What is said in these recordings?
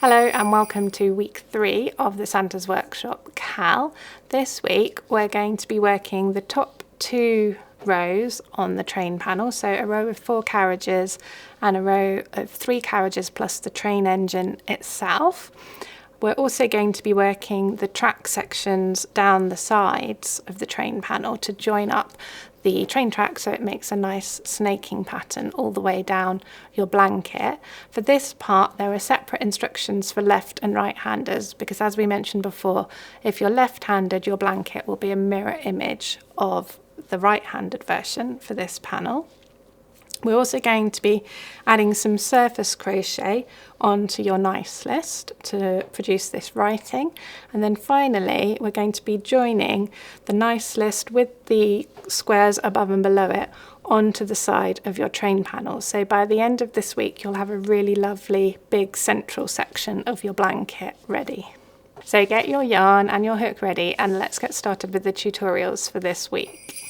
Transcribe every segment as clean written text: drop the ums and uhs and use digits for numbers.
Hello and welcome to week 3 of the Santa's Workshop Cal. This week we're going to be working the top 2 rows on the train panel, so a row of 4 carriages and a row of 3 carriages plus the train engine itself. We're also going to be working the track sections down the sides of the train panel to join up the train track so it makes a nice snaking pattern all the way down your blanket. For this part there are separate instructions for left and right handers because, as we mentioned before, if you're left-handed your blanket will be a mirror image of the right-handed version for this panel. We're also going to be adding some surface crochet onto your nice list to produce this writing, and then finally we're going to be joining the nice list with the squares above and below it onto the side of your train panel. So by the end of this week you'll have a really lovely big central section of your blanket ready. So get your yarn and your hook ready and let's get started with the tutorials for this week.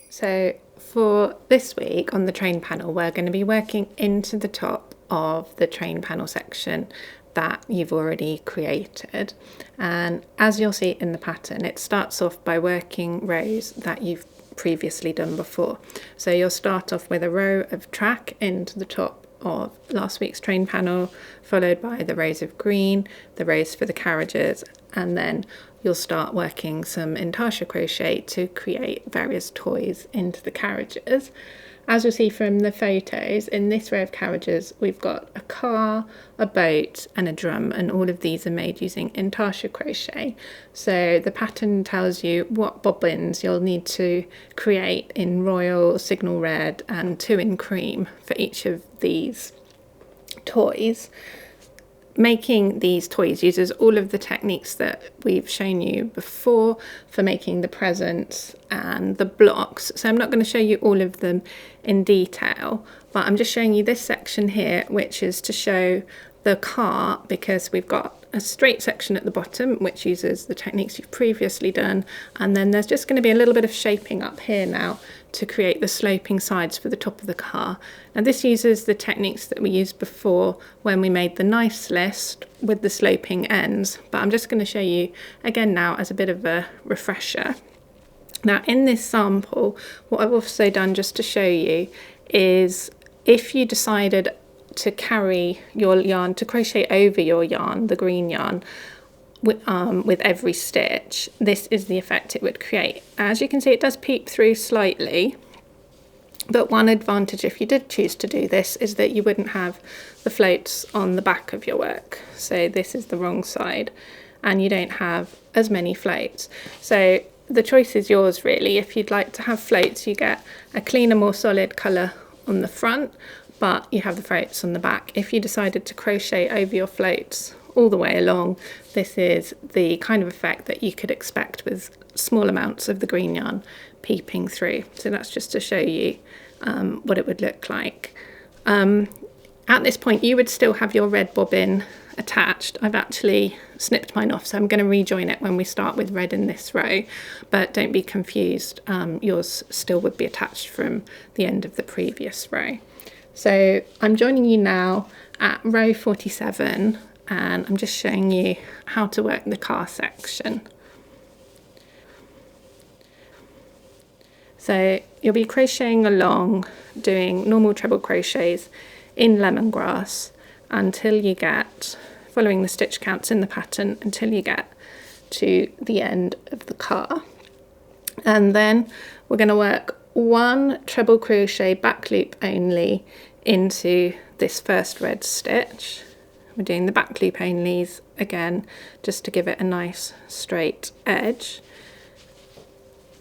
So for this week on the train panel, we're going to be working into the top of the train panel section that you've already created. And as you'll see in the pattern, it starts off by working rows that you've previously done before. So you'll start off with a row of track into the top of last week's train panel, followed by the rows of green, the rows for the carriages, and then you'll start working some Intarsia crochet to create various toys into the carriages. As you'll see from the photos, in this row of carriages we've got a car, a boat and a drum, and all of these are made using Intarsia crochet. So the pattern tells you what bobbins you'll need to create in royal, signal red and 2 in cream for each of these toys. Making these toys uses all of the techniques that we've shown you before for making the presents and the blocks. So I'm not going to show you all of them in detail, but I'm just showing you this section here, which is to show the car, because we've got a straight section at the bottom which uses the techniques you've previously done, and then there's just going to be a little bit of shaping up here now to create the sloping sides for the top of the car. Now this uses the techniques that we used before when we made the nice list with the sloping ends, but I'm just going to show you again now as a bit of a refresher. Now in this sample, what I've also done just to show you is, if you decided to carry your yarn, to crochet over your yarn, the green yarn, with every stitch, this is the effect it would create. As you can see, it does peep through slightly, but one advantage if you did choose to do this is that you wouldn't have the floats on the back of your work. So this is the wrong side and you don't have as many floats. So the choice is yours really. If you'd like to have floats, you get a cleaner, more solid colour on the front, but you have the floats on the back. If you decided to crochet over your floats all the way along, this is the kind of effect that you could expect with small amounts of the green yarn peeping through. So that's just to show you what it would look like. At this point you would still have your red bobbin attached. I've actually snipped mine off, so I'm going to rejoin it when we start with red in this row, but don't be confused, yours still would be attached from the end of the previous row. So I'm joining you now at row 47 and I'm just showing you how to work the car section. So you'll be crocheting along, doing normal treble crochets in lemongrass until you get, following the stitch counts in the pattern, until you get to the end of the car. And then we're going to work 1 treble crochet back loop only into this first red stitch. We're doing the back loop onlys again just to give it a nice straight edge,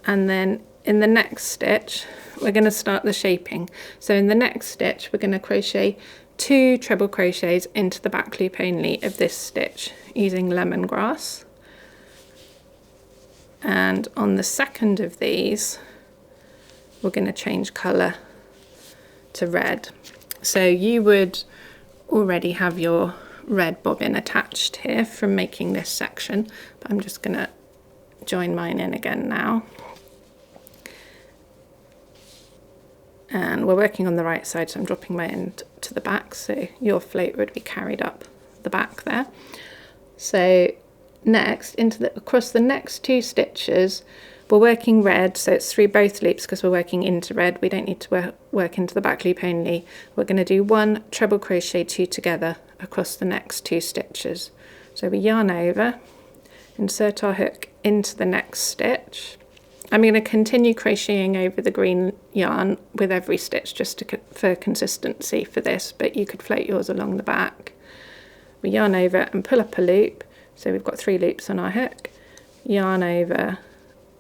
and then in the next stitch we're going to start the shaping. So in the next stitch we're going to crochet 2 treble crochets into the back loop only of this stitch using lemongrass, and on the second of these we're going to change colour to red. So you would already have your red bobbin attached here from making this section, but I'm just going to join mine in again now. And we're working on the right side, so I'm dropping my end to the back, so your float would be carried up the back there. So next, across the next 2 stitches, we're working red, so it's through both loops because we're working into red. We don't need to work into the back loop only. We're going to do 1 treble crochet 2 together across the next 2 stitches. So we yarn over, insert our hook into the next stitch. I'm going to continue crocheting over the green yarn with every stitch just for consistency for this, but you could float yours along the back. We yarn over and pull up a loop, so we've got 3 loops on our hook. Yarn over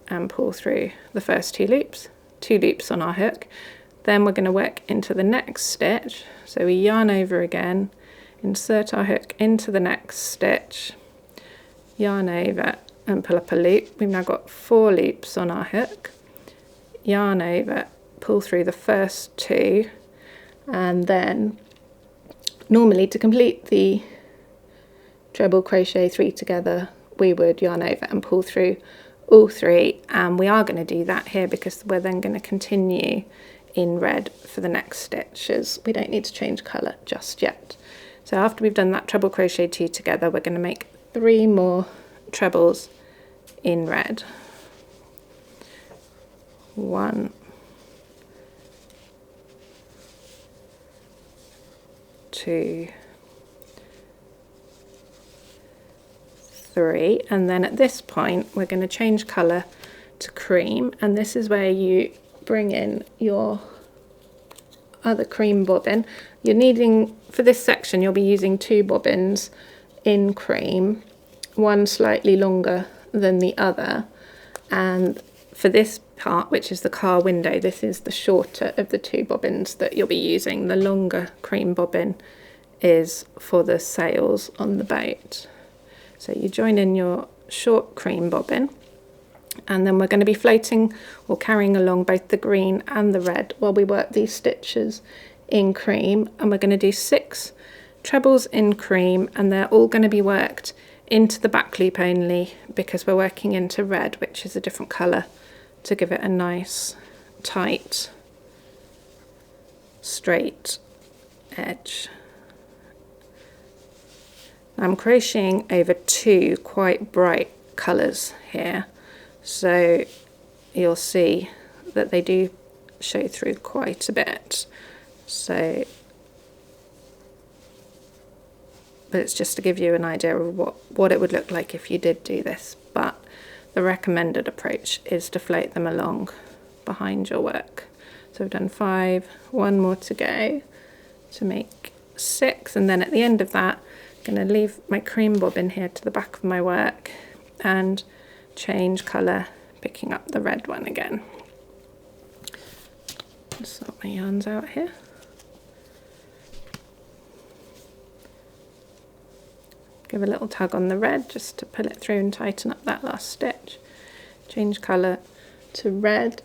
and pull through the first 2 loops, 2 loops on our hook. Then we're going to work into the next stitch, so we yarn over again, insert our hook into the next stitch, yarn over and pull up a loop. We've now got 4 loops on our hook, yarn over, pull through the first 2, and then normally to complete the treble crochet 3 together we would yarn over and pull through all 3, and we are going to do that here because we're then going to continue in red for the next stitches. We don't need to change colour just yet. So after we've done that treble crochet 2 together, we're going to make 3 more trebles in red. 1, 2, 3, and then at this point we're going to change colour to cream, and this is where you bring in your other cream bobbin. You're needing, for this section you'll be using 2 bobbins in cream, one slightly longer than the other, and for this part, which is the car window, this is the shorter of the 2 bobbins that you'll be using. The longer cream bobbin is for the sails on the boat. So you join in your short cream bobbin, and then we're going to be floating or carrying along both the green and the red while we work these stitches in cream, and we're going to do 6 trebles in cream, and they're all going to be worked into the back loop only because we're working into red, which is a different colour, to give it a nice tight straight edge. I'm crocheting over 2 quite bright colours here, so you'll see that they do show through quite a bit. So, but it's just to give you an idea of what it would look like if you did do this, but the recommended approach is to float them along behind your work. So we've done 5, 1 more to go to make 6, and then at the end of that I'm going to leave my cream bobbin here to the back of my work and change colour, picking up the red one again. Sort my yarns out here. Give a little tug on the red just to pull it through and tighten up that last stitch. Change colour to red,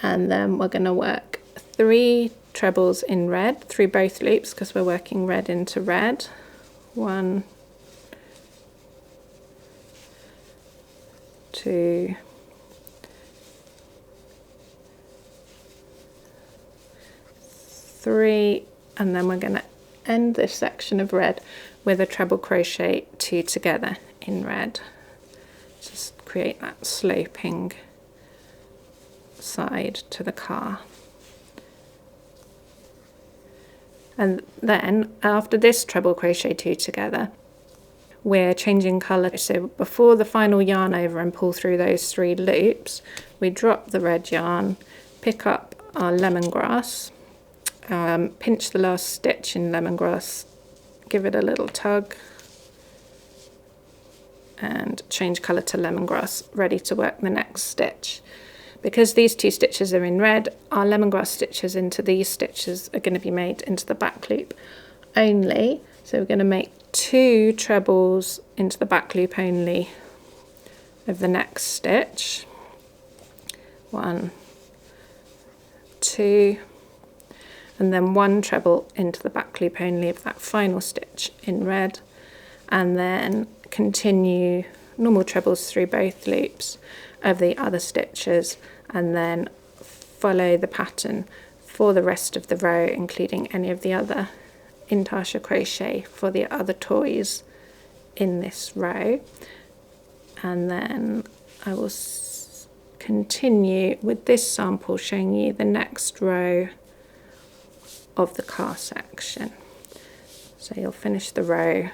and then we're going to work 3 trebles in red through both loops because we're working red into red. 1, 2, 3, and then we're going to end this section of red with a treble crochet 2 together in red. Just create that sloping side to the car. And then after this treble crochet 2 together, we're changing colour. So before the final yarn over and pull through those 3 loops, we drop the red yarn, pick up our lemongrass, pinch the last stitch in lemongrass, give it a little tug, and change colour to lemongrass, ready to work the next stitch. Because these 2 stitches are in red, our lemongrass stitches into these stitches are going to be made into the back loop only. So we're going to make 2 trebles into the back loop only of the next stitch. 1, 2, and then 1 treble into the back loop only of that final stitch in red, and then continue normal trebles through both loops of the other stitches, and then follow the pattern for the rest of the row, including any of the other Intarsia crochet for the other toys in this row. And then I will continue with this sample showing you the next row of the car section. So you'll finish the row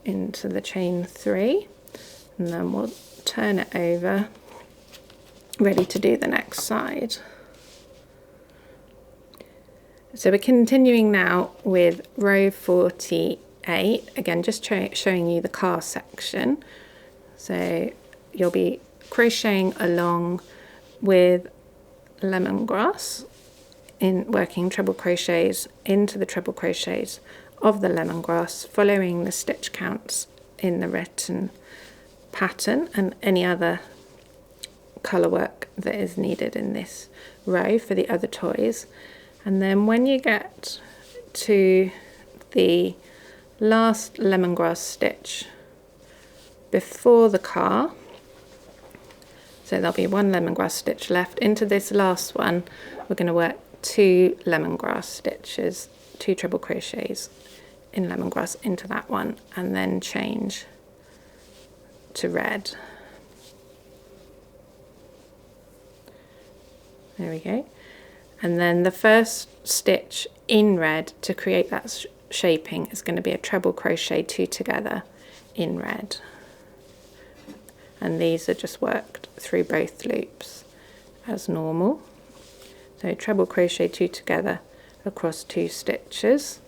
into the chain 3, and then we'll turn it over, ready to do the next side. So we're continuing now with row 48, again just showing you the car section. So you'll be crocheting along with lemongrass, in working treble crochets into the treble crochets of the lemongrass, following the stitch counts in the written pattern and any other colour work that is needed in this row for the other toys. And then when you get to the last lemongrass stitch before the car, so there'll be one lemongrass stitch left, into this last one we're going to work 2 lemongrass stitches, 2 treble crochets in lemongrass into that one, and then change to red. There we go. And then the first stitch in red to create that shaping is going to be a treble crochet 2 together in red, and these are just worked through both loops as normal. So treble crochet 2 together across 2 stitches.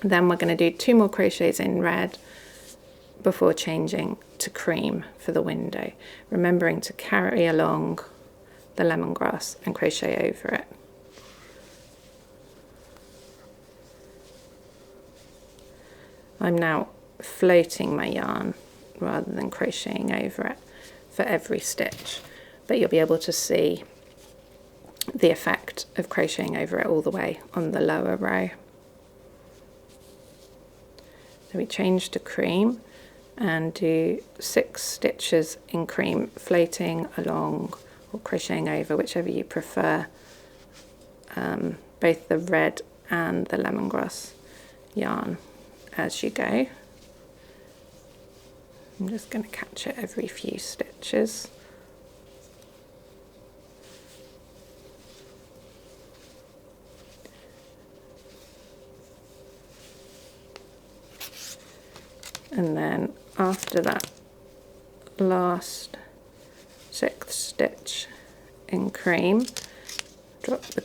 Then we're going to do 2 more crochets in red before changing to cream for the window, remembering to carry along the lemongrass and crochet over it. I'm now floating my yarn rather than crocheting over it for every stitch, but you'll be able to see the effect of crocheting over it all the way on the lower row. So we change to cream and do 6 stitches in cream, floating along or crocheting over, whichever you prefer, both the red and the lemongrass yarn as you go. I'm just going to catch it every few stitches. And then after that last 6th stitch in cream, drop the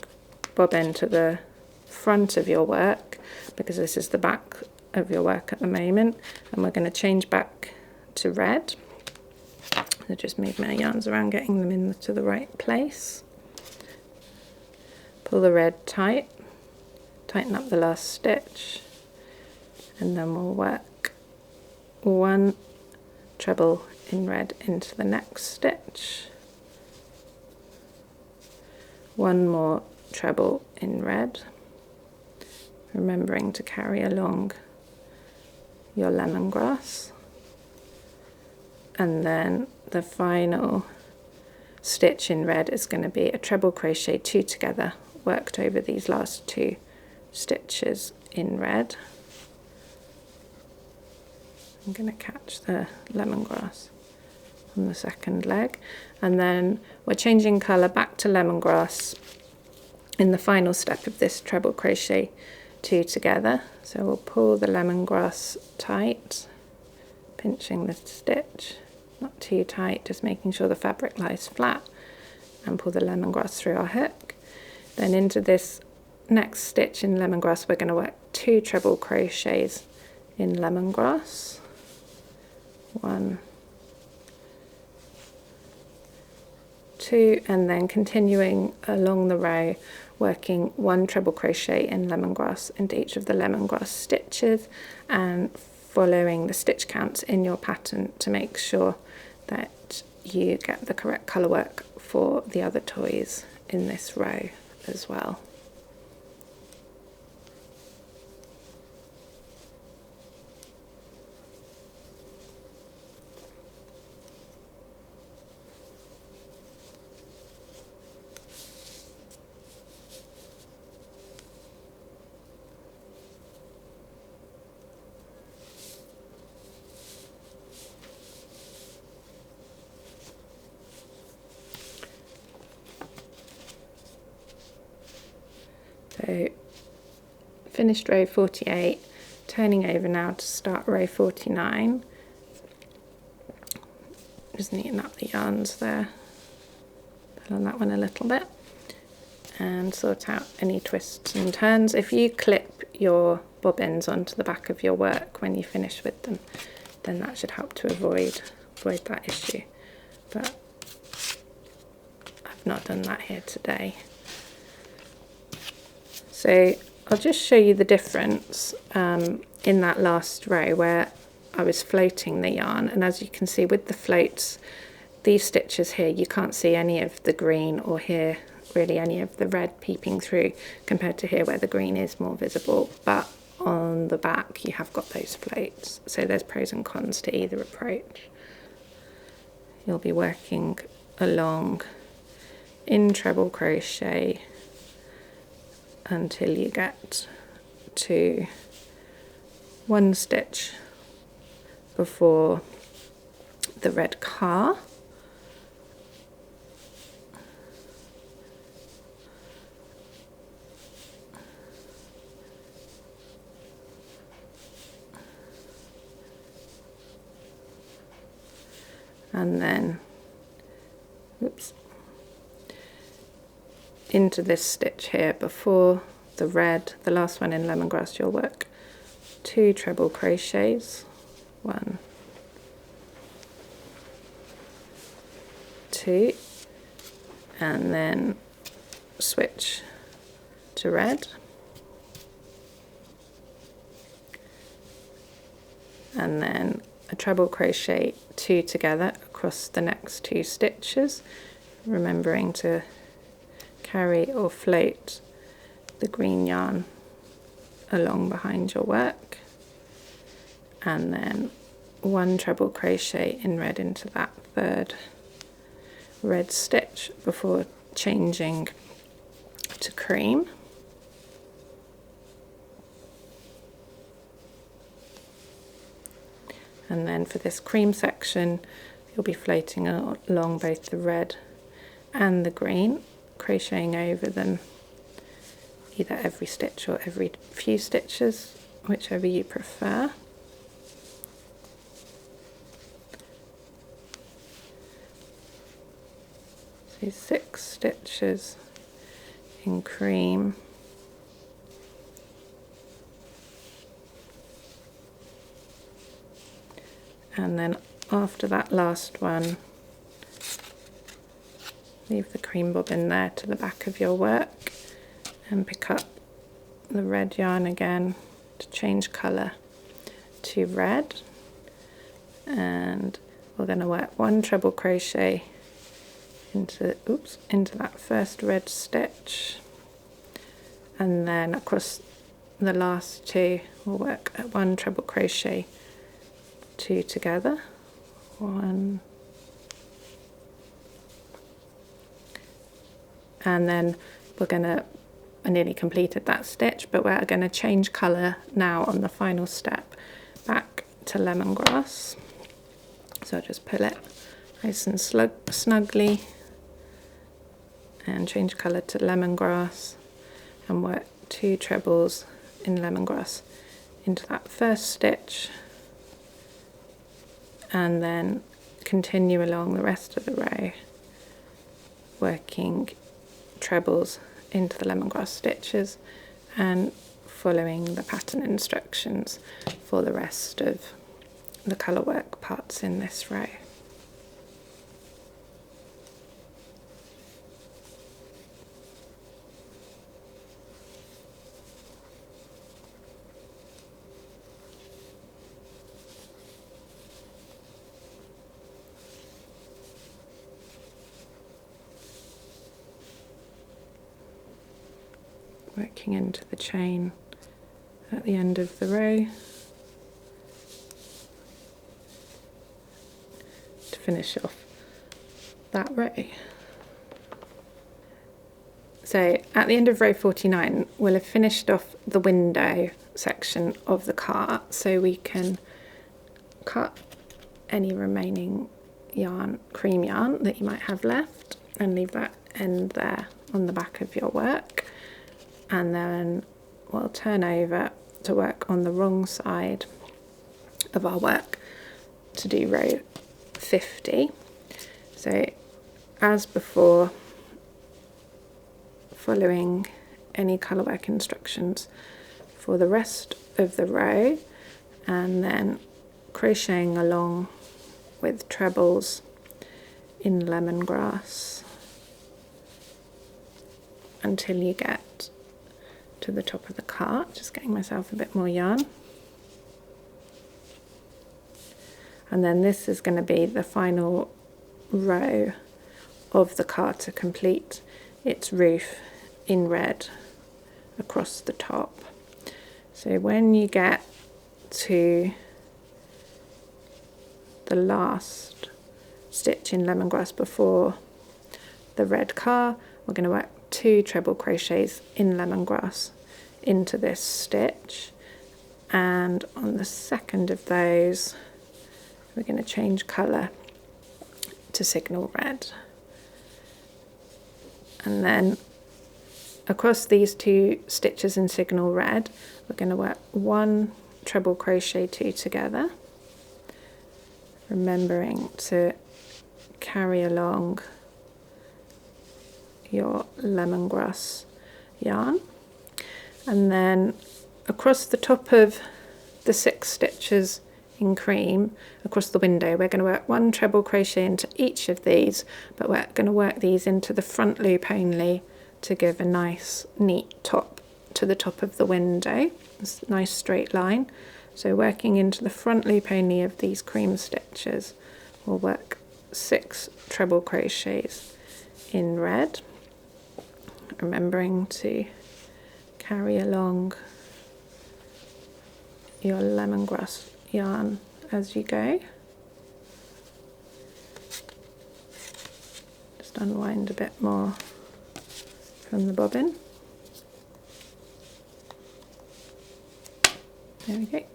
bobbin to the front of your work, because this is the back of your work at the moment, and we're going to change back to red. So just move my yarns around, getting them into the right place. Pull the red tight, tighten up the last stitch, and then we'll work 1 treble in red into the next stitch, 1 more treble in red, remembering to carry along your lemongrass, and then the final stitch in red is going to be a treble crochet 2 together, worked over these last 2 stitches in red. I'm going to catch the lemongrass on the second leg, and then we're changing colour back to lemongrass in the final step of this treble crochet 2 together. So we'll pull the lemongrass tight, pinching the stitch, not too tight, just making sure the fabric lies flat, and pull the lemongrass through our hook. Then into this next stitch in lemongrass we're going to work 2 treble crochets in lemongrass, 1, 2, and then continuing along the row working 1 treble crochet in lemongrass into each of the lemongrass stitches, and following the stitch counts in your pattern to make sure that you get the correct colour work for the other toys in this row as well. finished row 48, turning over now to start row 49. Just neaten up the yarns there, pull on that one a little bit, and sort out any twists and turns. If you clip your bobbins onto the back of your work when you finish with them, then that should help to avoid that issue. But I've not done that here today. So I'll just show you the difference in that last row where I was floating the yarn, and as you can see with the floats, these stitches here, you can't see any of the green or here really any of the red peeping through compared to here where the green is more visible, but on the back you have got those floats. So there's pros and cons to either approach. You'll be working along in treble crochet until you get to one stitch before the red car. And then, oops, into this stitch here before the red, the last one in lemongrass, you'll work 2 treble crochets, 1, 2, and then switch to red, and then a treble crochet 2 together across the next 2 stitches, remembering to carry or float the green yarn along behind your work, and then 1 treble crochet in red into that 3rd red stitch before changing to cream. And then for this cream section, you'll be floating along both the red and the green, crocheting over them either every stitch or every few stitches, whichever you prefer. So 6 stitches in cream. And then after that last one, leave the cream bobbin there to the back of your work and pick up the red yarn again to change colour to red. And we're going to work 1 treble crochet into that first red stitch, and then across the last 2 we'll work at 1 treble crochet 2 together, 1, and then I nearly completed that stitch, but we're going to change colour now on the final step back to lemongrass. So I'll just pull it nice and snugly and change colour to lemongrass and work 2 trebles in lemongrass into that first stitch, and then continue along the rest of the row working trebles into the lemongrass stitches and following the pattern instructions for the rest of the colour work parts in this row. Working into the chain at the end of the row to finish off that row. So at the end of row 49 we'll have finished off the window section of the cart, so we can cut any remaining yarn, cream yarn that you might have left, and leave that end there on the back of your work. And then we'll turn over to work on the wrong side of our work to do row 50. So as before, following any colourwork instructions for the rest of the row, and then crocheting along with trebles in lemongrass until you get to the top of the cart. Just getting myself a bit more yarn. And then this is going to be the final row of the cart to complete its roof in red across the top. So when you get to the last stitch in lemongrass before the red car, we're going to work 2 treble crochets in lemongrass into this stitch, and on the second of those we're going to change colour to signal red. And then across these 2 stitches in signal red, we're going to work 1 treble crochet 2 together, remembering to carry along your lemongrass yarn. And then across the top of the 6 stitches in cream across the window, we're going to work 1 treble crochet into each of these, but we're going to work these into the front loop only to give a nice neat top to the top of the window, this nice straight line. So working into the front loop only of these cream stitches, we'll work 6 treble crochets in red, remembering to carry along your lemongrass yarn as you go. Just unwind a bit more from the bobbin. There we go.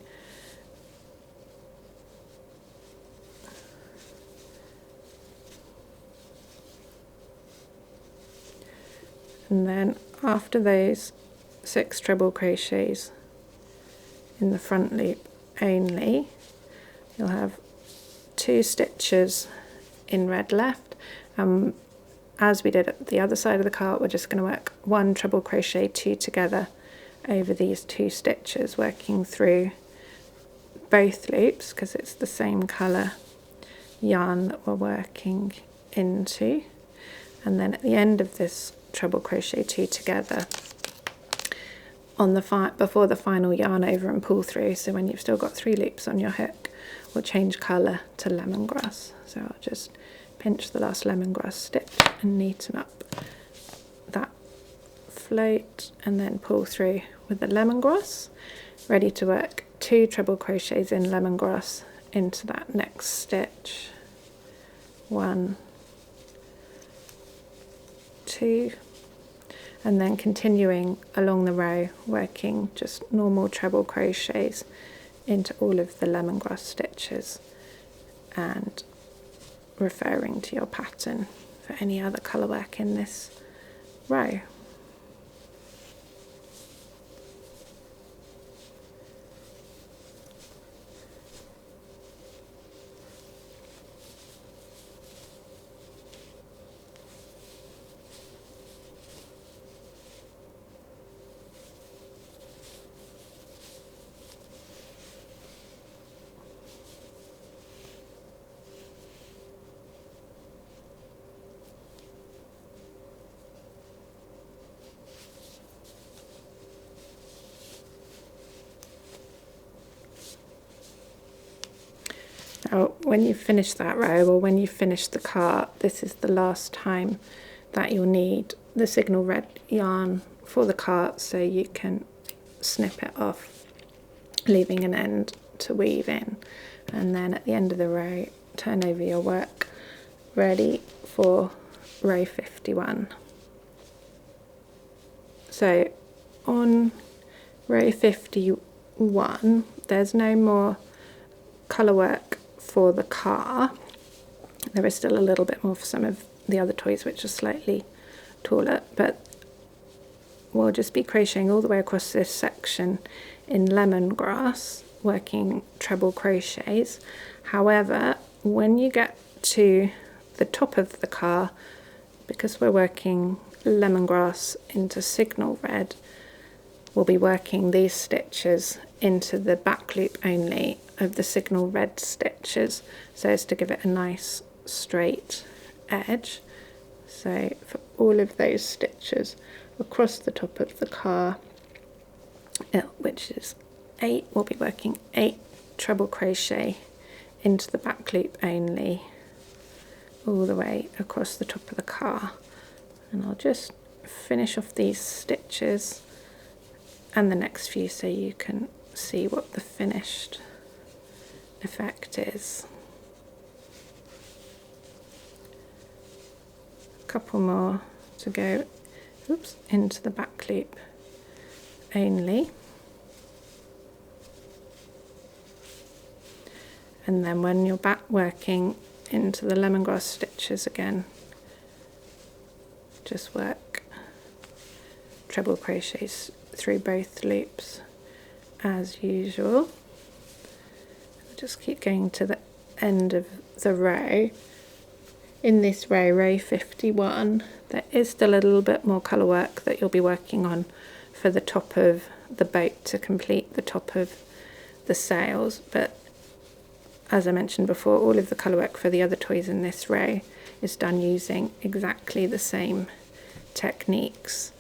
And then after those 6 treble crochets in the front loop only, you'll have 2 stitches in red left. As we did at the other side of the cart, we're just going to work 1 treble crochet 2 together over these 2 stitches, working through both loops because it's the same colour yarn that we're working into. And then at the end of this treble crochet 2 together on the before the final yarn over and pull through, so when you've still got 3 loops on your hook, we'll change colour to lemongrass. So I'll just pinch the last lemongrass stitch and neaten up that float and then pull through with the lemongrass, ready to work 2 treble crochets in lemongrass into that next stitch. 1, 2, and then continuing along the row, working just normal treble crochets into all of the lemongrass stitches and referring to your pattern for any other colour work in this row. Now, when you finish that row, or when you finish the cart, this is the last time that you'll need the signal red yarn for the cart, so you can snip it off, leaving an end to weave in. And then at the end of the row, turn over your work, ready for row 51. So on row 51, there's no more colour work for the car. There is still a little bit more for some of the other toys which are slightly taller, but we'll just be crocheting all the way across this section in lemongrass, working treble crochets. However, when you get to the top of the car, because we're working lemongrass into signal red, we'll be working these stitches into the back loop only of the signal red stitches, so as to give it a nice straight edge. So for all of those stitches across the top of the car, which is 8, we'll be working 8 treble crochet into the back loop only, all the way across the top of the car. And I'll just finish off these stitches and the next few so you can see what the finished effect is. A couple more to go, oops, into the back loop only. And then when you're back working into the lemongrass stitches again, just work treble crochets through both loops as usual. Just keep going to the end of the row. In this row, row 51, there is still a little bit more colour work that you'll be working on for the top of the boat to complete the top of the sails, but as I mentioned before, all of the colour work for the other toys in this row is done using exactly the same techniques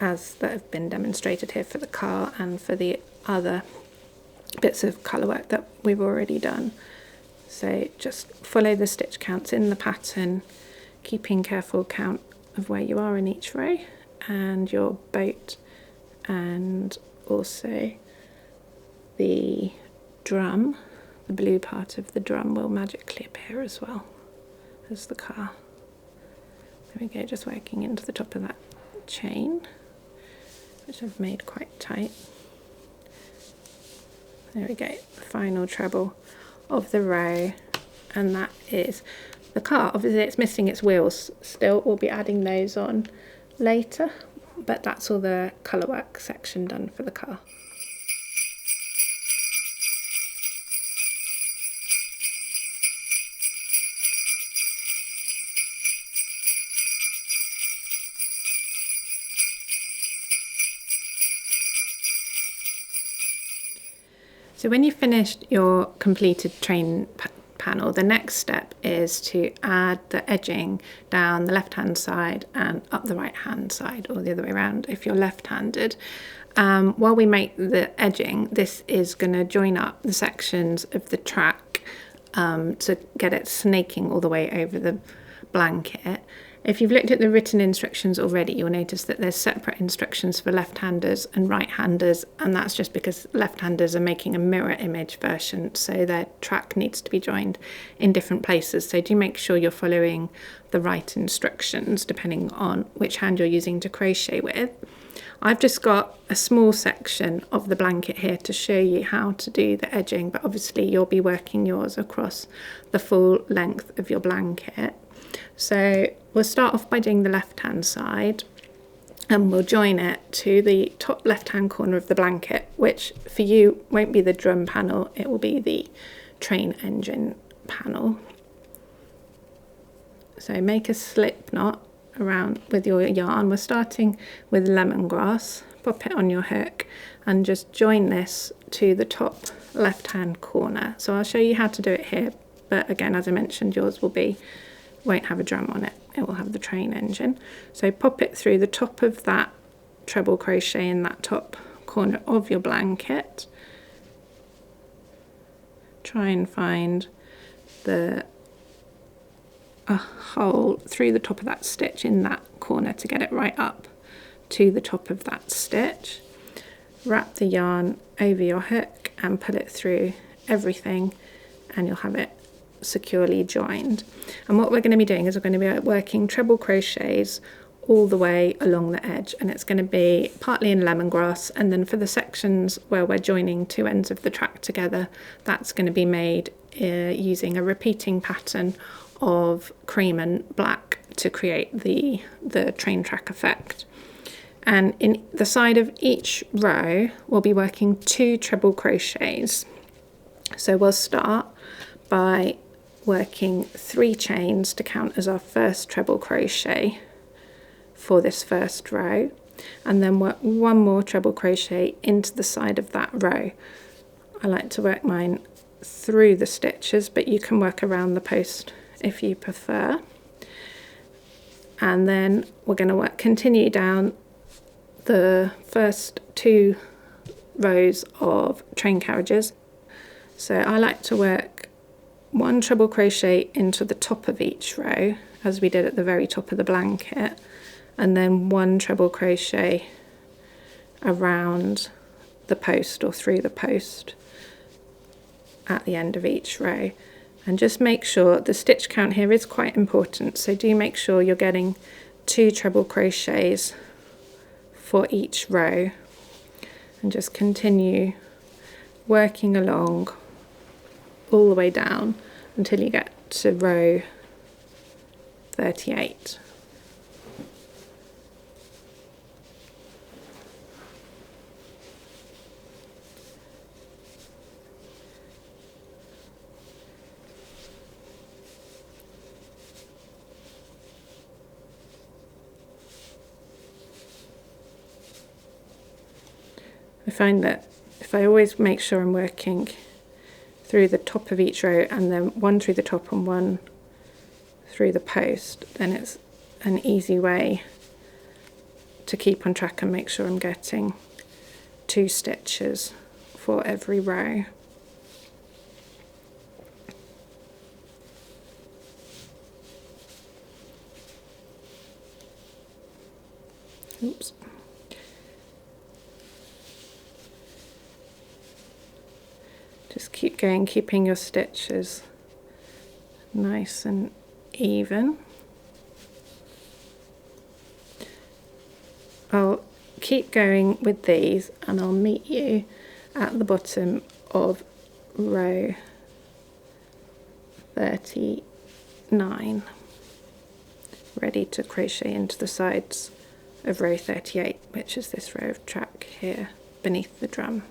as that have been demonstrated here for the car and for the other bits of colour work that we've already done. So just follow the stitch counts in the pattern, keeping careful count of where you are in each row and your boat, and also the drum. The blue part of the drum will magically appear as well as the car. There we go, just working into the top of that chain, which I've made quite tight. There we go, the final treble of the row, and that is the car. Obviously it's missing its wheels still, we'll be adding those on later, but that's all the colour work section done for the car. So when you've finished your completed train panel, the next step is to add the edging down the left hand side and up the right hand side, or the other way around if you're left-handed. While we make the edging, this is going to join up the sections of the track to get it snaking all the way over the blanket. If you've looked at the written instructions already, you'll notice that there's separate instructions for left-handers and right-handers, and that's just because left-handers are making a mirror image version, so their track needs to be joined in different places. So do make sure you're following the right instructions depending on which hand you're using to crochet with. I've just got a small section of the blanket here to show you how to do the edging, but obviously you'll be working yours across the full length of your blanket. So we'll start off by doing the left hand side, and we'll join it to the top left hand corner of the blanket, which for you won't be the drum panel, it will be the train engine panel. So make a slip knot around with your yarn. We're starting with lemongrass, pop it on your hook and just join this to the top left hand corner. So I'll show you how to do it here, but again, as I mentioned, yours won't have a drum on it, it will have the train engine. So pop it through the top of that treble crochet in that top corner of your blanket. Try and find a hole through the top of that stitch in that corner to get it right up to the top of that stitch. Wrap the yarn over your hook and pull it through everything, and you'll have it securely joined. And what we're going to be doing is we're going to be working treble crochets all the way along the edge, and it's going to be partly in lemongrass, and then for the sections where we're joining two ends of the track together, that's going to be made using a repeating pattern of cream and black to create the train track effect. And in the side of each row we'll be working 2 treble crochets. So we'll start by working 3 chains to count as our first treble crochet for this first row, and then work 1 more treble crochet into the side of that row. I like to work mine through the stitches, but you can work around the post if you prefer. And then we're going to continue down the first 2 rows of train carriages. So I like to work 1 treble crochet into the top of each row, as we did at the very top of the blanket, and then 1 treble crochet around the post or through the post at the end of each row. And just make sure the stitch count here is quite important, so do make sure you're getting 2 treble crochets for each row, and just continue working along all the way down until you get to row 38. I find that if I always make sure I'm working through the top of each row and then 1 through the top and 1 through the post, then it's an easy way to keep on track and make sure I'm getting 2 stitches for every row. Oops. Just keep going, keeping your stitches nice and even. I'll keep going with these and I'll meet you at the bottom of row 39, ready to crochet into the sides of row 38, which is this row of track here beneath the drum.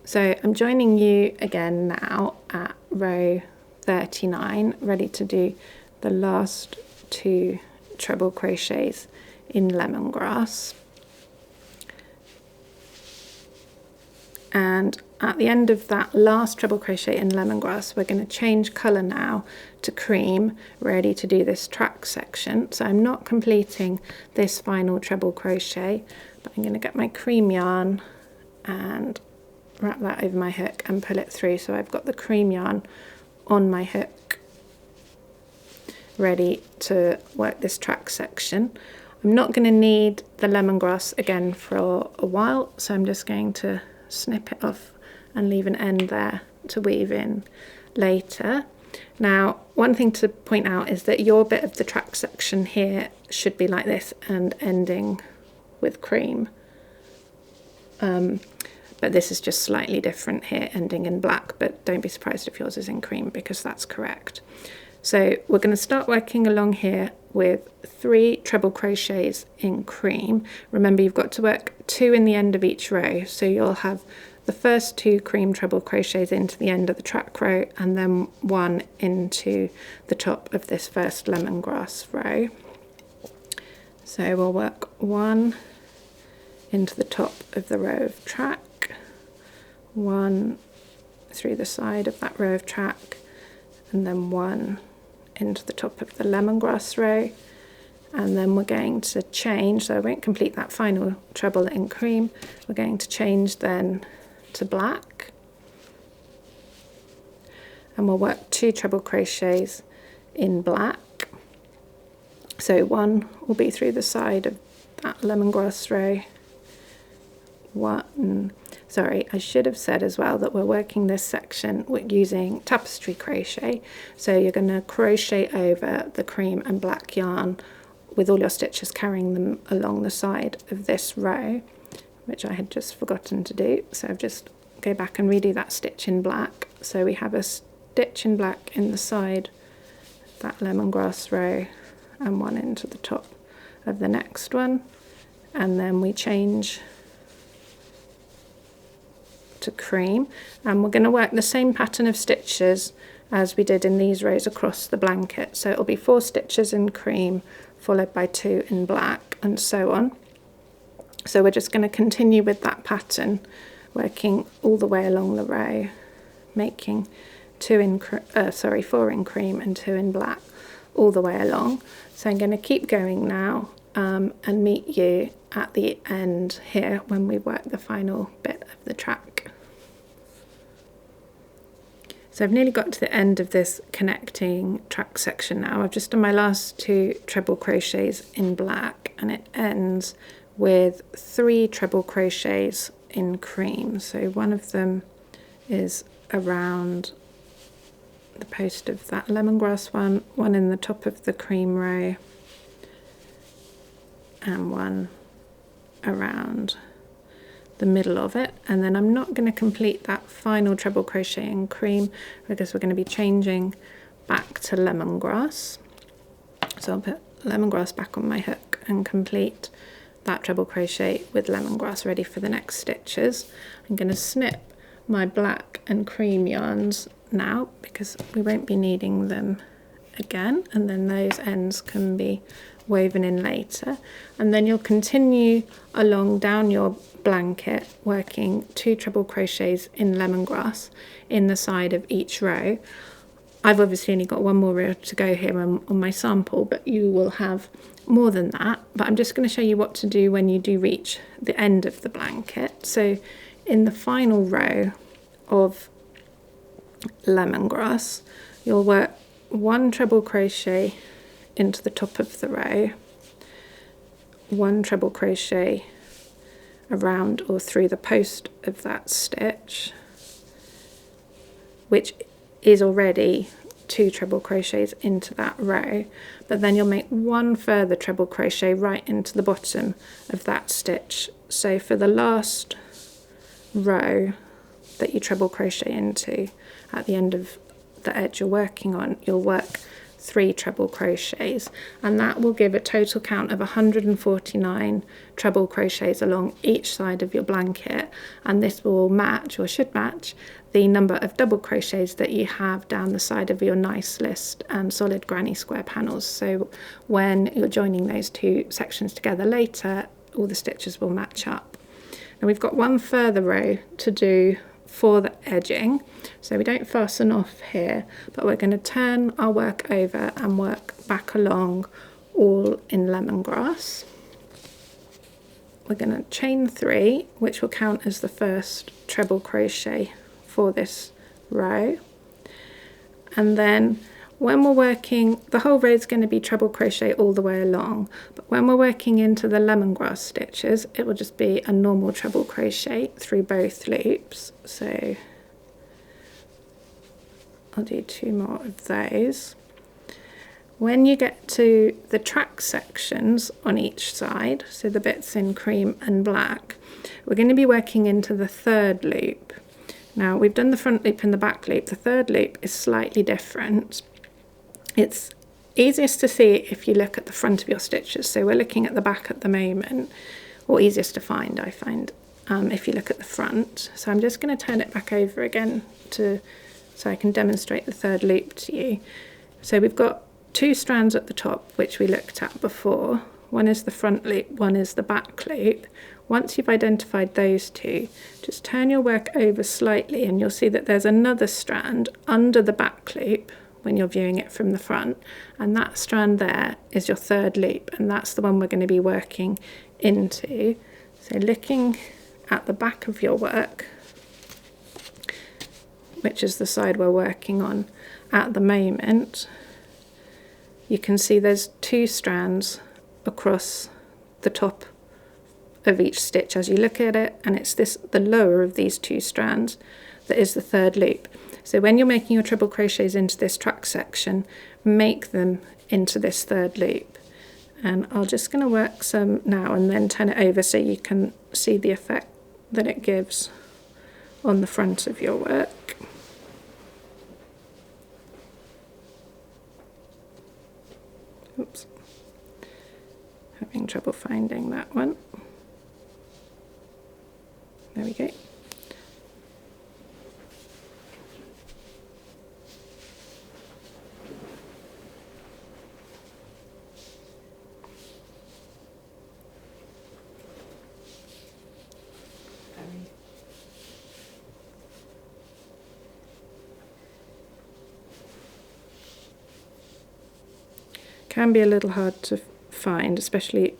So I'm joining you again now at row 39, ready to do the last 2 treble crochets in lemongrass. And at the end of that last treble crochet in lemongrass, we're going to change colour now to cream, ready to do this track section. So I'm not completing this final treble crochet, but I'm going to get my cream yarn and wrap that over my hook and pull it through, so I've got the cream yarn on my hook ready to work this track section. I'm not going to need the lemongrass again for a while, so I'm just going to snip it off and leave an end there to weave in later. Now, one thing to point out is that your bit of the track section here should be like this and ending with cream. But this is just slightly different here, ending in black, but don't be surprised if yours is in cream because that's correct. So we're going to start working along here with 3 treble crochets in cream. Remember, you've got to work 2 in the end of each row, so you'll have the first 2 cream treble crochets into the end of the track row and then 1 into the top of this first lemongrass row. So we'll work 1 into the top of the row of track, 1 through the side of that row of track, and then 1 into the top of the lemongrass row, and then we're going to change, so I won't complete that final treble in cream, we're going to change then to black, and we'll work 2 treble crochets in black. So 1 will be through the side of that lemongrass row, 1, sorry, I should have said as well that we're working this section using tapestry crochet. So you're going to crochet over the cream and black yarn with all your stitches carrying them along the side of this row, which I had just forgotten to do. So I've just go back and redo that stitch in black. So we have a stitch in black in the side that lemongrass row and one into the top of the next one, and then we change to cream, and we're going to work the same pattern of stitches as we did in these rows across the blanket. So it'll be 4 stitches in cream followed by 2 in black, and so on. So we're just going to continue with that pattern, working all the way along the row, making 4 in cream and 2 in black all the way along. So I'm going to keep going now and meet you at the end here when we work the final bit of the track. So I've nearly got to the end of this connecting track section now. I've just done my last 2 treble crochets in black, and it ends with 3 treble crochets in cream. So one of them is around the post of that lemongrass one in the top of the cream row, and one around the middle of it. And then I'm not going to complete that final treble crochet in cream because we're going to be changing back to lemongrass. So I'll put lemongrass back on my hook and complete that treble crochet with lemongrass ready for the next stitches. I'm going to snip my black and cream yarns now because we won't be needing them again, and then those ends can be woven in later. And then you'll continue along down your blanket working 2 treble crochets in lemongrass in the side of each row. I've obviously only got one more row to go here on my sample, but you will have more than that. But I'm just going to show you what to do when you do reach the end of the blanket. So in the final row of lemongrass, you'll work 1 treble crochet into the top of the row, 1 treble crochet around or through the post of that stitch, which is already 2 treble crochets into that row, but then you'll make 1 further treble crochet right into the bottom of that stitch. So for the last row that you treble crochet into at the end of the edge you're working on, you'll work 3 treble crochets, and that will give a total count of 149 treble crochets along each side of your blanket, and this will match, or should match, the number of double crochets that you have down the side of your nice list and solid granny square panels. So when you're joining those 2 sections together later, all the stitches will match up. Now we've got 1 further row to do for the edging, so we don't fasten off here, but we're going to turn our work over and work back along all in lemongrass. We're going to chain 3, which will count as the first treble crochet for this row, and then when we're working, the whole row is going to be treble crochet all the way along, but when we're working into the lemongrass stitches, it will just be a normal treble crochet through both loops. So I'll do 2 more of those. When you get to the track sections on each side, so the bits in cream and black, we're going to be working into the 3rd loop. Now we've done the front loop and the back loop. The 3rd loop is slightly different. It's easiest to see if you look at the front of your stitches. So we're looking at the back at the moment, or easiest to find, I find, if you look at the front. So I'm just going to turn it back over again so I can demonstrate the 3rd loop to you. So we've got 2 strands at the top, which we looked at before. One is the front loop, one is the back loop. Once you've identified those 2, just turn your work over slightly and you'll see that there's another strand under the back loop when you're viewing it from the front, and that strand there is your 3rd loop, and that's the one we're going to be working into. So looking at the back of your work, which is the side we're working on at the moment, you can see there's 2 strands across the top of each stitch as you look at it, and it's the lower of these 2 strands that is the 3rd loop. So when you're making your treble crochets into this track section, make them into this 3rd loop. And I'm just going to work some now and then turn it over so you can see the effect that it gives on the front of your work. having trouble finding that one. There we go. Can be a little hard to find, especially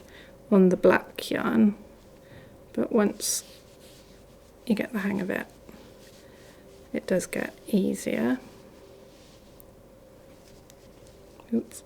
on the black yarn, but once you get the hang of it, it does get easier. Oops.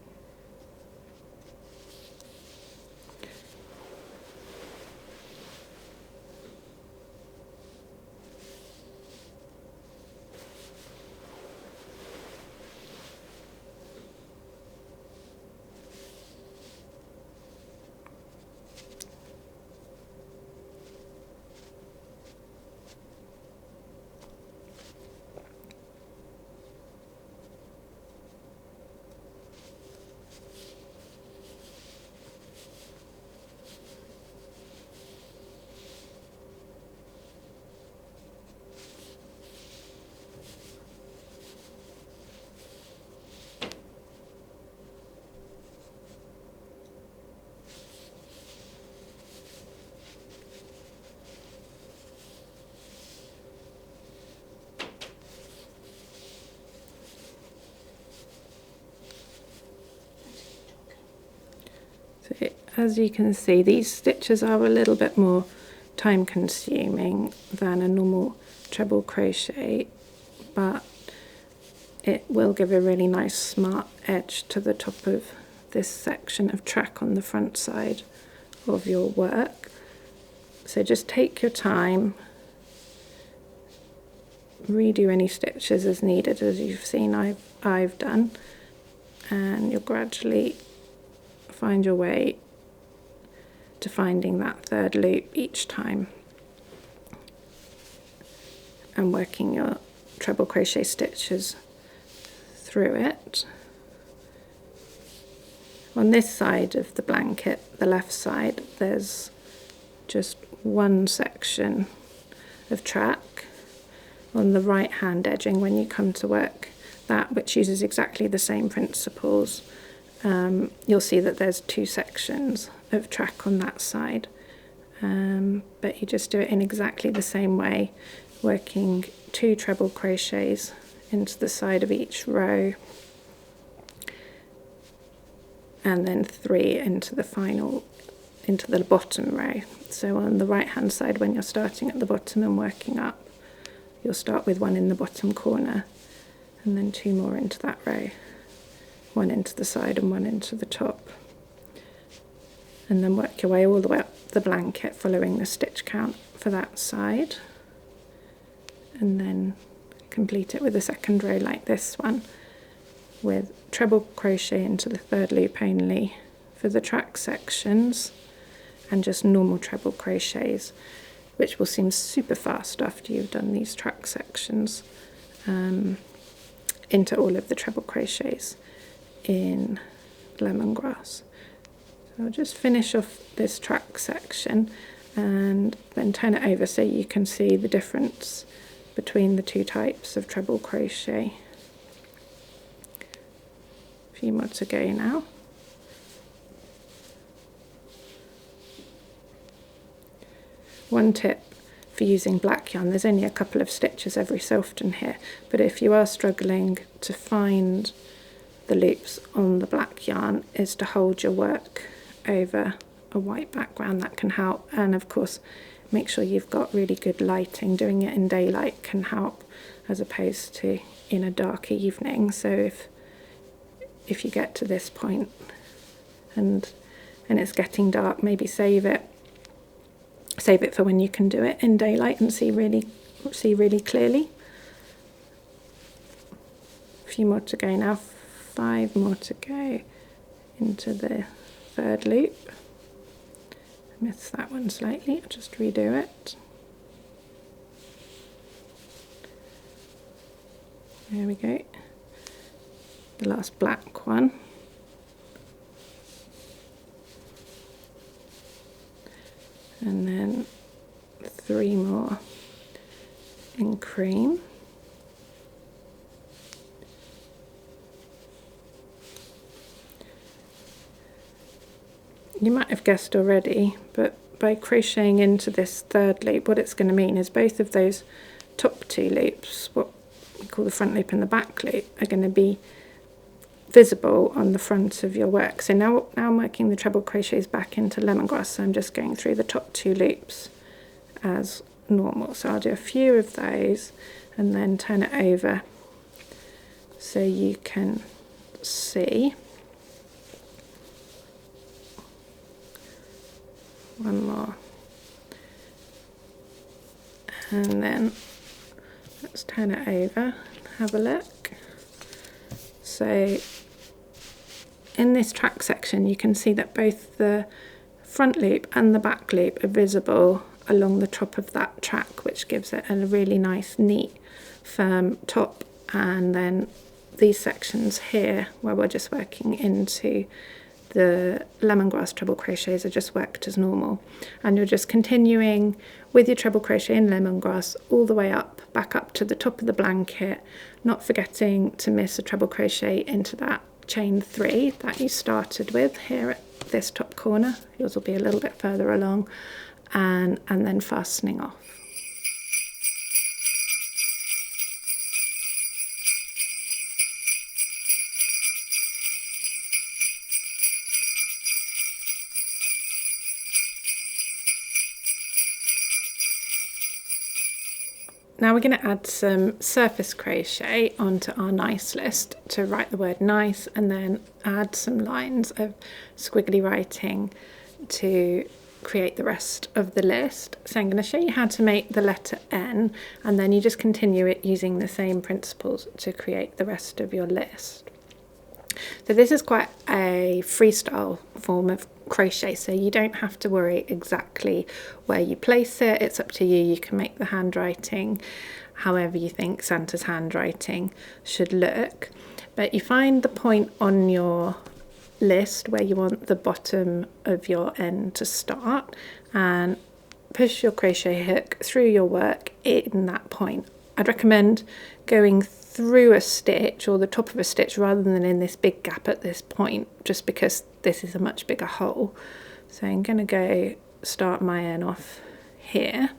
So as you can see, these stitches are a little bit more time consuming than a normal treble crochet, but it will give a really nice smart edge to the top of this section of track on the front side of your work. So just take your time, redo any stitches as needed, as you've seen I've done, and you'll gradually find your way to finding that third loop each time and working your treble crochet stitches through it. On this side of the blanket, the left side, there's just one section of track. On the right hand edging, when you come to work that, which uses exactly the same principles, you'll see that there's two sections of track on that side, but you just do it in exactly the same way, working 2 treble crochets into the side of each row and then 3 into the bottom row. So on the right hand side, when you're starting at the bottom and working up, you'll start with 1 in the bottom corner and then 2 more into that row, 1 into the side and 1 into the top, and then work your way all the way up the blanket following the stitch count for that side, and then complete it with a second row like this one, with treble crochet into the third loop only for the track sections, and just normal treble crochets, which will seem super fast after you've done these track sections, into all of the treble crochets in lemongrass. So I'll just finish off this track section and then turn it over so you can see the difference between the 2 types of treble crochet. A few more to go now. One tip for using black yarn, there's only a couple of stitches every so often here, but if you are struggling to find the loops on the black yarn, is to hold your work over a white background. That can help, and of course make sure you've got really good lighting. Doing it in daylight can help as opposed to in a dark evening. So if you get to this point and it's getting dark, maybe save it for when you can do it in daylight and see really clearly. A few more to go now, 5 more to go into the third loop. I missed that one slightly, I'll just redo it. There we go. The last black one. and then 3 more in cream. You might have guessed already, but by crocheting into this third loop, what it's going to mean is both of those top 2 loops, what we call the front loop and the back loop, are going to be visible on the front of your work. So now I'm working the treble crochets back into lemongrass, so I'm just going through the top 2 loops as normal. So I'll do a few of those and then turn it over so you can see. One more, and then let's turn it over, have a look. So in this track section you can see that both the front loop and the back loop are visible along the top of that track, which gives it a really nice, neat, firm top. And then these sections here where we're just working into the lemongrass treble crochets are just worked as normal, and you're just continuing with your treble crochet in lemongrass all the way up, back up to the top of the blanket, not forgetting to miss a treble crochet into that chain 3 that you started with here at this top corner. Yours will be a little bit further along, and then fastening off. Now we're going to add some surface crochet onto our nice list to write the word nice, and then add some lines of squiggly writing to create the rest of the list. So I'm going to show you how to make the letter N, and then you just continue it using the same principles to create the rest of your list. So this is quite a freestyle form of crochet, so you don't have to worry exactly where you place it. It's up to you. You can make the handwriting however you think Santa's handwriting should look, but you find the point on your list where you want the bottom of your N to start, and push your crochet hook through your work in that point. I'd recommend going through a stitch or the top of a stitch rather than in this big gap at this point, just because this is a much bigger hole. So I'm going to go start my N off here,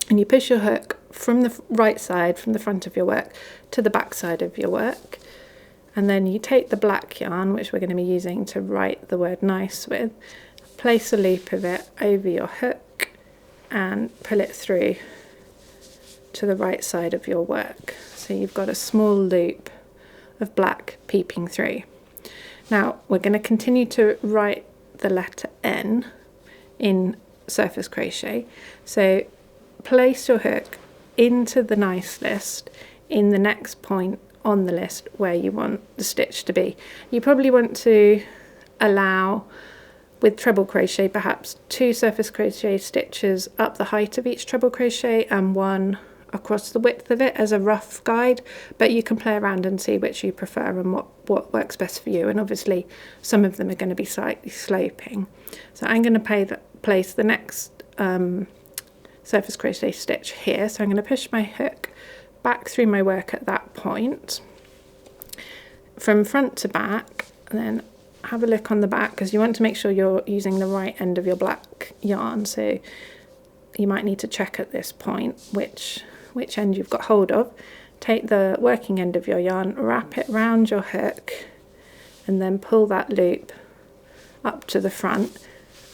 and you push your hook from the right side, from the front of your work, to the back side of your work, and then you take the black yarn, which we're going to be using to write the word nice with, place a loop of it over your hook and pull it through to the right side of your work. So you've got a small loop of black peeping through. Now we're going to continue to write the letter N in surface crochet. So place your hook into the nice list in the next point on the list where you want the stitch to be. You probably want to allow, with treble crochet, perhaps 2 surface crochet stitches up the height of each treble crochet and 1 across the width of it as a rough guide, but you can play around and see which you prefer and what works best for you. And obviously some of them are going to be slightly sloping. So I'm going to place the next surface crochet stitch here. So I'm going to push my hook back through my work at that point from front to back, and then have a look on the back, because you want to make sure you're using the right end of your black yarn. So you might need to check at this point which end you've got hold of. Take the working end of your yarn, wrap it around your hook, and then pull that loop up to the front,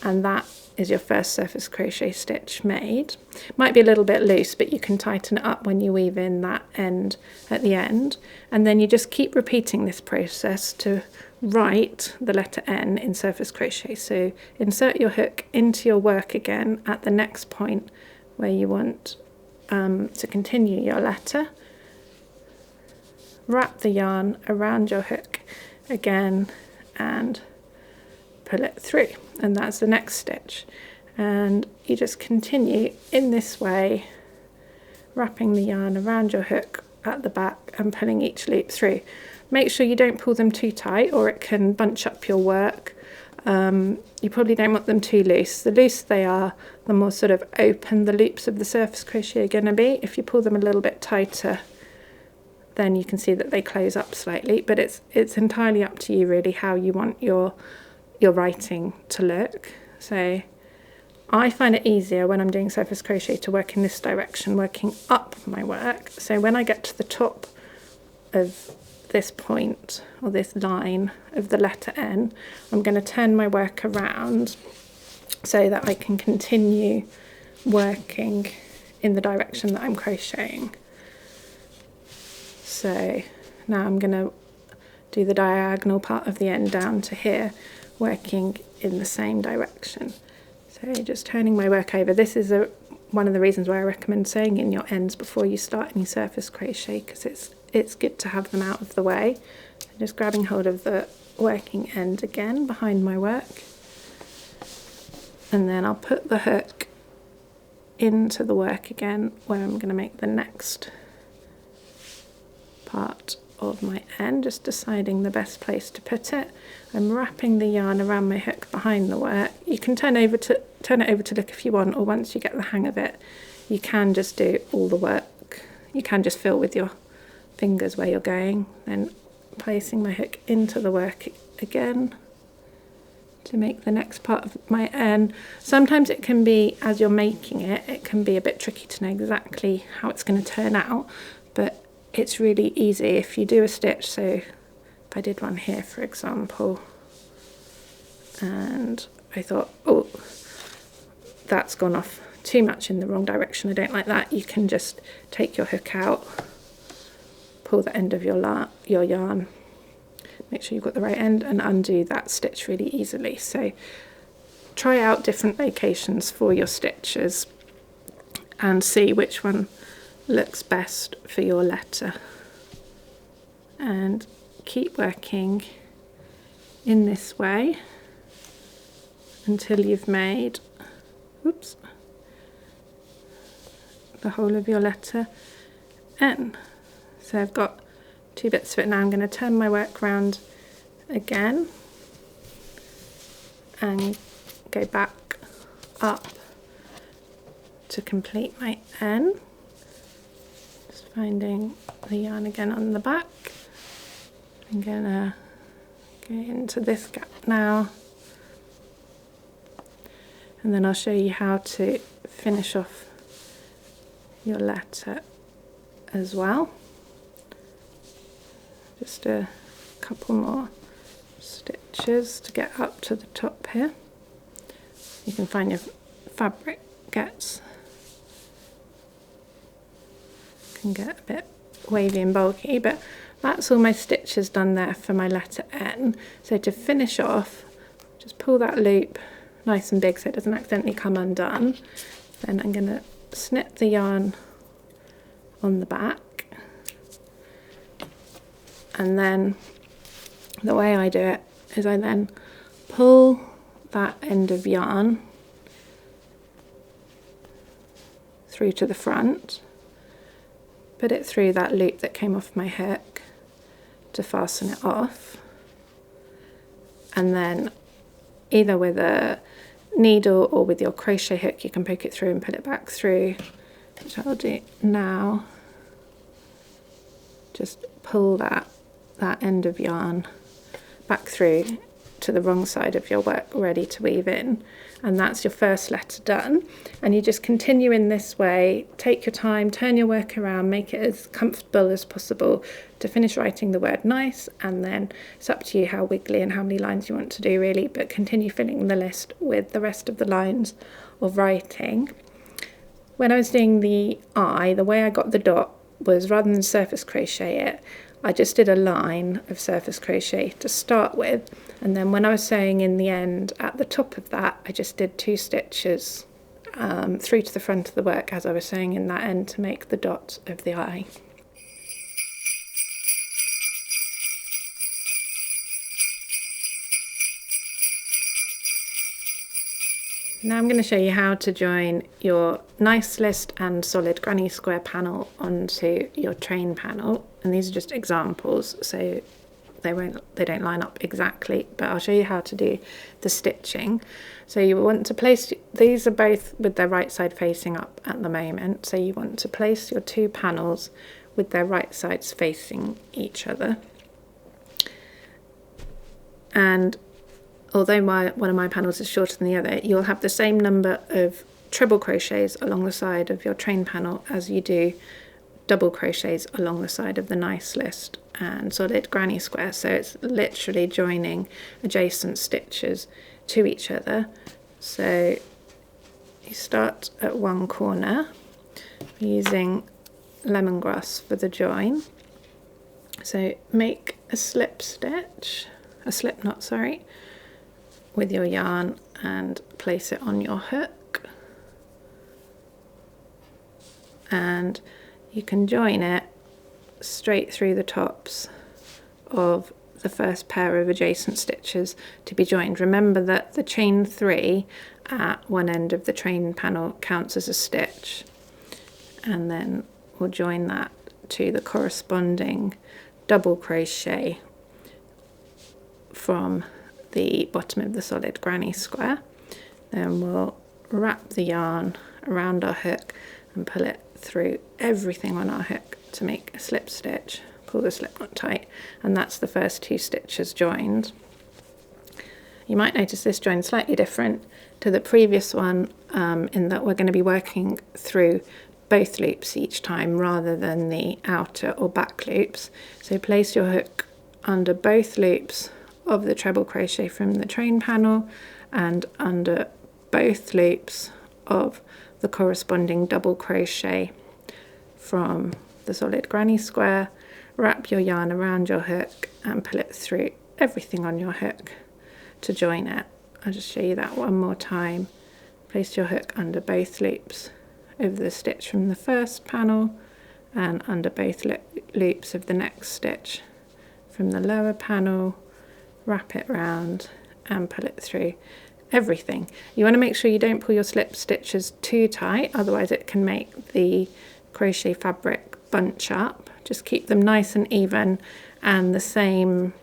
and that is your first surface crochet stitch made. Might be a little bit loose, but you can tighten it up when you weave in that end at the end, and then you just keep repeating this process to write the letter N in surface crochet. So insert your hook into your work again at the next point where you want to continue your letter. Wrap the yarn around your hook again and pull it through, and that's the next stitch. And you just continue in this way, wrapping the yarn around your hook at the back and pulling each loop through. Make sure you don't pull them too tight or it can bunch up your work. You probably don't want them too loose. The looser they are, the more sort of open the loops of the surface crochet are going to be. If you pull them a little bit tighter, then you can see that they close up slightly, but it's entirely up to you really how you want your writing to look. So I find it easier when I'm doing surface crochet to work in this direction, working up my work. So when I get to the top of this point or this line of the letter N, I'm going to turn my work around so that I can continue working in the direction that I'm crocheting. So now I'm going to do the diagonal part of the end down to here, working in the same direction. So just turning my work over. This is one of the reasons why I recommend sewing in your ends before you start any surface crochet, because it's good to have them out of the way. Just grabbing hold of the working end again behind my work, and then I'll put the hook into the work again where I'm going to make the next part of my end, just deciding the best place to put it. I'm wrapping the yarn around my hook behind the work. You can turn it over to look if you want, or once you get the hang of it, you can just do all the work. You can just feel with your fingers where you're going, then placing my hook into the work again to make the next part of my N. Sometimes it can be, as you're making it, it can be a bit tricky to know exactly how it's going to turn out, but it's really easy if you do a stitch. So if I did one here, for example, and I thought, oh, that's gone off too much in the wrong direction, I don't like that, you can just take your hook out, pull the end of your yarn, make sure you've got the right end, and undo that stitch really easily. So try out different locations for your stitches and see which one looks best for your letter, and keep working in this way until you've made the whole of your letter N. So I've got two bits of it now. I'm going to turn my work round again and go back up to complete my N. Just finding the yarn again on the back. I'm going to go into this gap now, and then I'll show you how to finish off your letter as well. Just a couple more stitches to get up to the top here. You can find your fabric can get a bit wavy and bulky, but that's all my stitches done there for my letter N. So to finish off, just pull that loop nice and big so it doesn't accidentally come undone. Then I'm going to snip the yarn on the back, and then the way I do it is I then pull that end of yarn through to the front, put it through that loop that came off my hook to fasten it off, and then either with a needle or with your crochet hook you can poke it through and put it back through, which I'll do now. Just pull that end of yarn back through to the wrong side of your work, ready to weave in, and that's your first letter done. And you just continue in this way, take your time, turn your work around, make it as comfortable as possible to finish writing the word nice, and then it's up to you how wiggly and how many lines you want to do really, but continue filling the list with the rest of the lines of writing. When I was doing the I, the way I got the dot was, rather than surface crochet it, I just did a line of surface crochet to start with, and then when I was sewing in the end at the top of that, I just did 2 stitches through to the front of the work as I was sewing in that end to make the dot of the I. Now I'm going to show you how to join your nice list and solid granny square panel onto your train panel, and these are just examples, so they don't line up exactly, but I'll show you how to do the stitching. So you want to place, these are both with their right side facing up at the moment, so you want to place your 2 panels with their right sides facing each other. And although one of my panels is shorter than the other, you'll have the same number of treble crochets along the side of your train panel as you do double crochets along the side of the nice list and solid granny square. So it's literally joining adjacent stitches to each other. So you start at one corner using lemongrass for the join. So make a slip knot, sorry, with your yarn and place it on your hook, and you can join it straight through the tops of the first pair of adjacent stitches to be joined. Remember that the chain 3 at one end of the train panel counts as a stitch, and then we'll join that to the corresponding double crochet from the bottom of the solid granny square. Then we'll wrap the yarn around our hook and pull it through everything on our hook to make a slip stitch. Pull the slip knot tight, and that's the first 2 stitches joined. You might notice this join slightly different to the previous one in that we're going to be working through both loops each time rather than the outer or back loops. So place your hook under both loops of the treble crochet from the train panel and under both loops of the corresponding double crochet from the solid granny square. Wrap your yarn around your hook and pull it through everything on your hook to join it. I'll just show you that one more time. Place your hook under both loops of the stitch from the first panel and under both loops of the next stitch from the lower panel. Wrap it round and pull it through everything. You want to make sure you don't pull your slip stitches too tight, otherwise it can make the crochet fabric bunch up. Just keep them nice and even and the same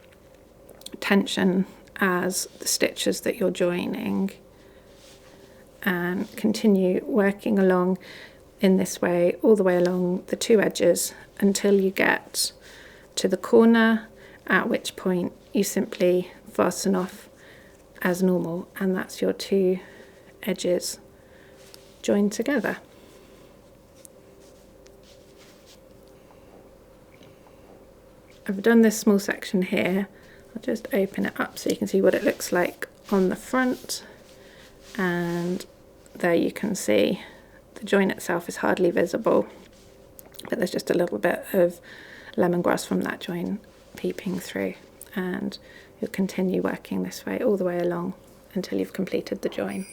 tension as the stitches that you're joining, and continue working along in this way all the way along the 2 edges until you get to the corner, at which point you simply fasten off as normal, and that's your 2 edges joined together. I've done this small section here. I'll just open it up so you can see what it looks like on the front, and there you can see the join itself is hardly visible, but there's just a little bit of lemongrass from that join peeping through, and you'll continue working this way all the way along until you've completed the join.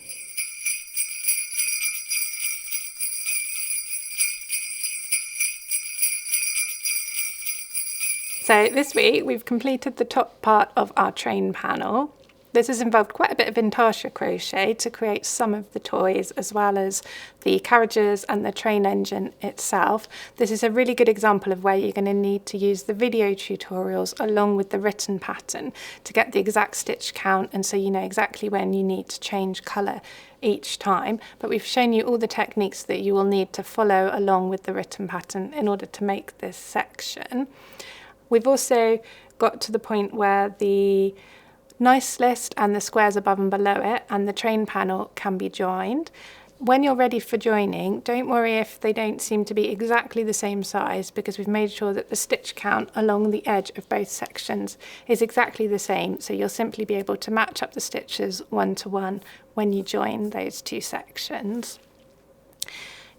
So this week we've completed the top part of our train panel. This has involved quite a bit of Intarsia crochet to create some of the toys, as well as the carriages and the train engine itself. This is a really good example of where you're going to need to use the video tutorials along with the written pattern to get the exact stitch count, and so you know exactly when you need to change colour each time. But we've shown you all the techniques that you will need to follow along with the written pattern in order to make this section. We've also got to the point where the nice list and the squares above and below it and the train panel can be joined. When you're ready for joining, don't worry if they don't seem to be exactly the same size, because we've made sure that the stitch count along the edge of both sections is exactly the same, so you'll simply be able to match up the stitches 1 to 1 when you join those 2 sections.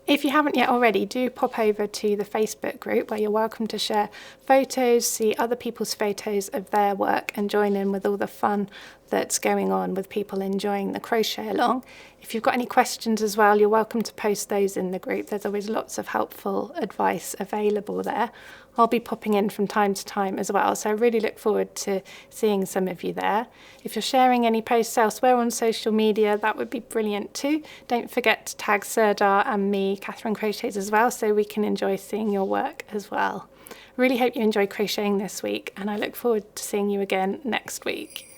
If you haven't yet already, do pop over to the Facebook group where you're welcome to share photos, see other people's photos of their work and join in with all the fun that's going on with people enjoying the crochet along. If you've got any questions as well, you're welcome to post those in the group. There's always lots of helpful advice available there. I'll be popping in from time to time as well, so I really look forward to seeing some of you there. If you're sharing any posts elsewhere on social media, that would be brilliant too. Don't forget to tag Sirdar and me, Catherine Crochets, as well, so we can enjoy seeing your work as well. Really hope you enjoyed crocheting this week, and I look forward to seeing you again next week.